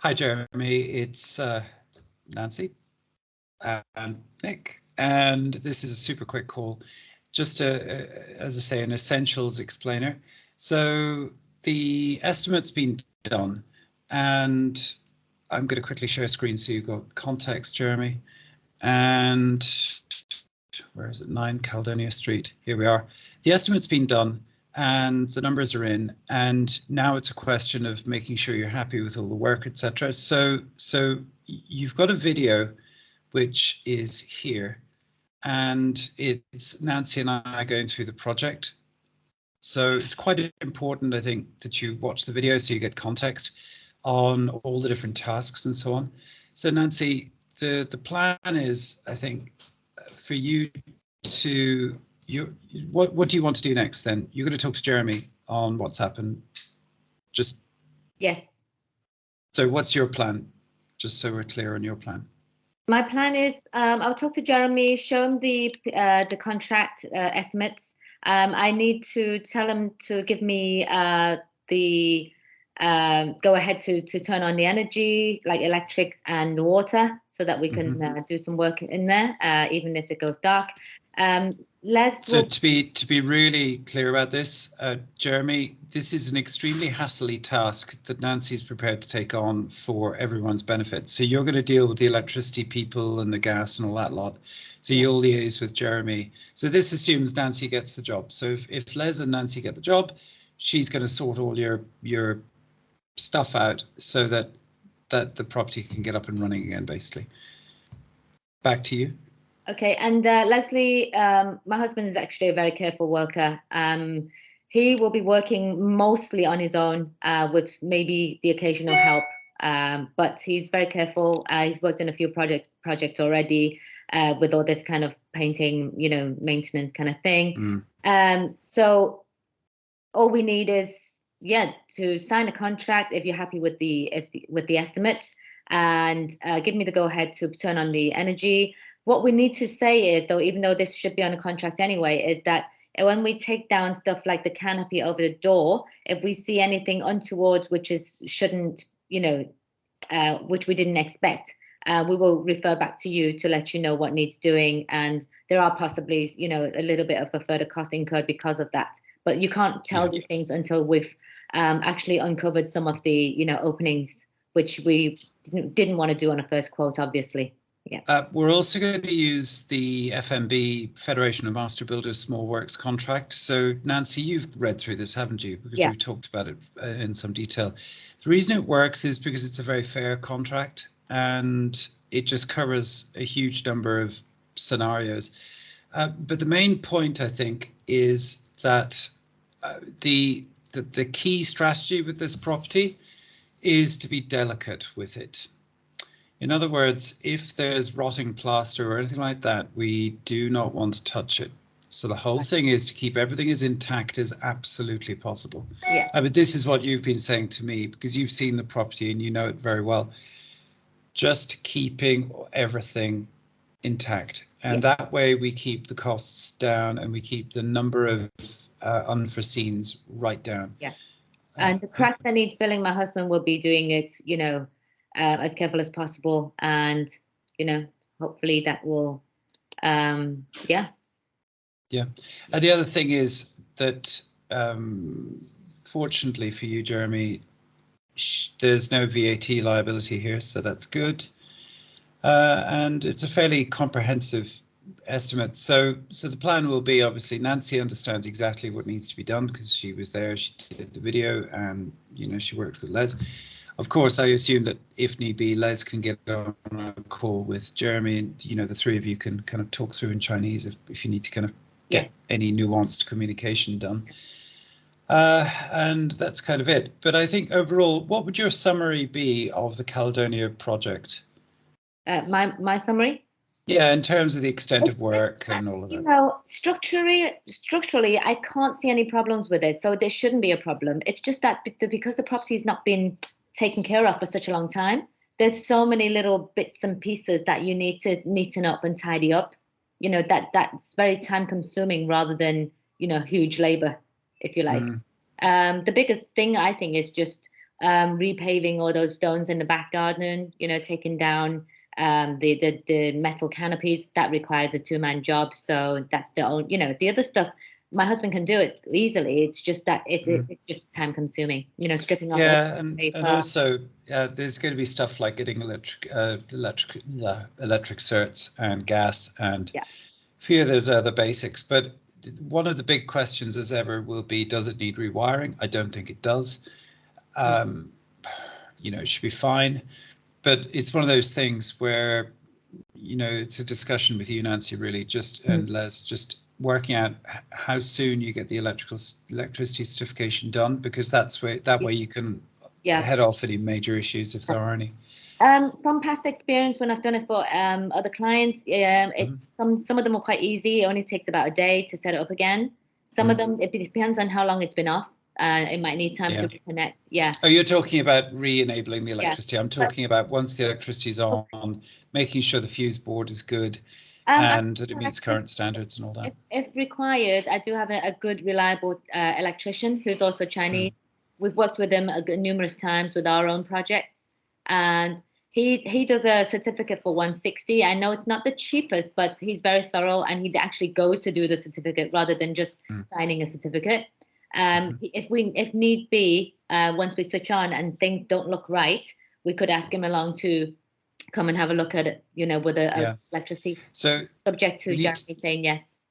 Hi, Jeremy. It's Nancy and Nick, and this is a super quick call. Just as I say, an essentials explainer. So the estimate's been done, and I'm going to quickly share screen so you've got context, Jeremy. And where is it? 9 Caledonia Street. Here we are. The estimate's been done and the numbers are in, and now it's a question of making sure you're happy with all the work, etc. So you've got a video which is here, and it's Nancy and I going through the project. So it's quite important, I think, that you watch the video so you get context on all the different tasks and so on. So Nancy, the plan is, I think, for you to what do you want to do next then? You're going to talk to Jeremy on WhatsApp and just... Yes. So what's your plan? Just so we're clear on your plan. My plan is I'll talk to Jeremy, show him the contract estimates. I need to tell him to give me the go ahead to turn on the energy, like electrics and the water, so that we can do some work in there, even if it goes dark. So to be really clear about this, Jeremy, this is an extremely hassly task that Nancy's prepared to take on for everyone's benefit. So you're going to deal with the electricity people and the gas and all that lot. So you'll liaise with Jeremy. So this assumes Nancy gets the job. So if Les and Nancy get the job, she's going to sort all your stuff out so that the property can get up and running again, basically. Back to you. Okay, and Leslie, my husband is actually a very careful worker. He will be working mostly on his own, with maybe the occasional help, but he's very careful. He's worked on a few projects already with all this kind of painting, maintenance kind of thing. So all we need is, to sign a contract if you're happy with the estimates, and give me the go ahead to turn on the energy. What we need to say is, though, even though this should be on a contract anyway, is that when we take down stuff like the canopy over the door, if we see anything untoward, which shouldn't, which we didn't expect, we will refer back to you to let you know what needs doing. And there are possibly, a little bit of a further cost incurred because of that. But you can't tell these things until we've actually uncovered some of the, openings, which we didn't want to do on a first quote, obviously. Yeah. We're also going to use the FMB, Federation of Master Builders Small Works contract. So Nancy, you've read through this, haven't you? Because we've talked about it in some detail. The reason it works is because it's a very fair contract and it just covers a huge number of scenarios. But the main point, I think, is that the key strategy with this property is to be delicate with it. In other words, if there's rotting plaster or anything like that, we do not want to touch it. So the whole thing is to keep everything as intact as absolutely possible. Yeah. But this is what you've been saying to me, because you've seen the property and you know it very well. Just keeping everything intact. And that way we keep the costs down and we keep the number of unforeseens right down. Yeah. And the cracks that need filling, my husband will be doing it, as careful as possible, and hopefully that will And the other thing is that fortunately for you, Jeremy, there's no VAT liability here, so that's good, and it's a fairly comprehensive estimate. So the plan will be, obviously Nancy understands exactly what needs to be done because she was there, she did the video, and she works with Les. Of course, I assume that if need be, Les can get on a call with Jeremy, and the three of you can kind of talk through in Chinese if you need to kind of get any nuanced communication done. And that's kind of it. But I think overall, what would your summary be of the Caledonia project? My summary? Yeah, in terms of the extent of work and all of that. Structurally, I can't see any problems with it, so there shouldn't be a problem. It's just that because the property's not been taken care of for such a long time, there's so many little bits and pieces that you need to neaten up and tidy up. That's very time consuming rather than huge labor, if you like. The biggest thing I think is just repaving all those stones in the back garden, you know, taking down the metal canopies. That requires a two-man job. So that's the only, you know, the other stuff, my husband can do it easily. It's just that it's just time consuming, you know, stripping off. Yeah, and also there's going to be stuff like getting electric certs and gas and a few of those other basics. But one of the big questions as ever will be, does it need rewiring? I don't think it does. You know, it should be fine. But it's one of those things where, you know, it's a discussion with you, Nancy, really, just and Les, just working out how soon you get the electricity certification done, because that way you can head off any major issues if there are any. From past experience, when I've done it for other clients, some of them are quite easy. It only takes about a day to set it up again. Some of them, it depends on how long it's been off. It might need time to reconnect. Yeah. Oh, you're talking about re-enabling the electricity. I'm talking about once the electricity is on, making sure the fuse board is good and that it meets current standards and all that. If required, I do have a good, reliable electrician who's also Chinese. We've worked with him numerous times with our own projects, and he does a certificate for 160. I know it's not the cheapest, but he's very thorough, and he actually goes to do the certificate rather than just signing a certificate. If need be, once we switch on and things don't look right, we could ask him along to come and have a look at it, you know, with electricity. So subject to Jeremy saying yes.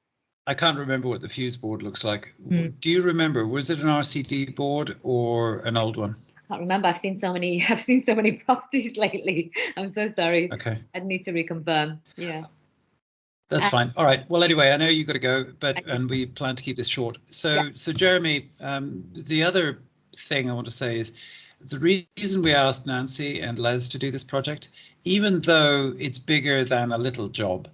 I can't remember what the fuse board looks like. Do you remember? Was it an RCD board or an old one? I can't remember. I've seen so many properties lately. I'm so sorry. Okay. I'd need to reconfirm. Yeah. That's fine. All right. Well, anyway, I know you've got to go, and we plan to keep this short. So Jeremy, the other thing I want to say is the reason we asked Nancy and Les to do this project, even though it's bigger than a little job,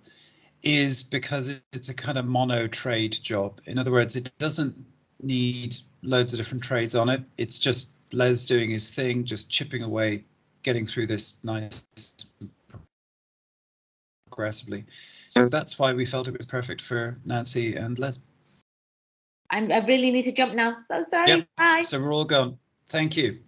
is because it's a kind of mono trade job. In other words, it doesn't need loads of different trades on it. It's just Les doing his thing, just chipping away, getting through this nice progressively. So that's why we felt it was perfect for Nancy and Les. I really need to jump now. So sorry. Yep. Bye. So we're all gone. Thank you.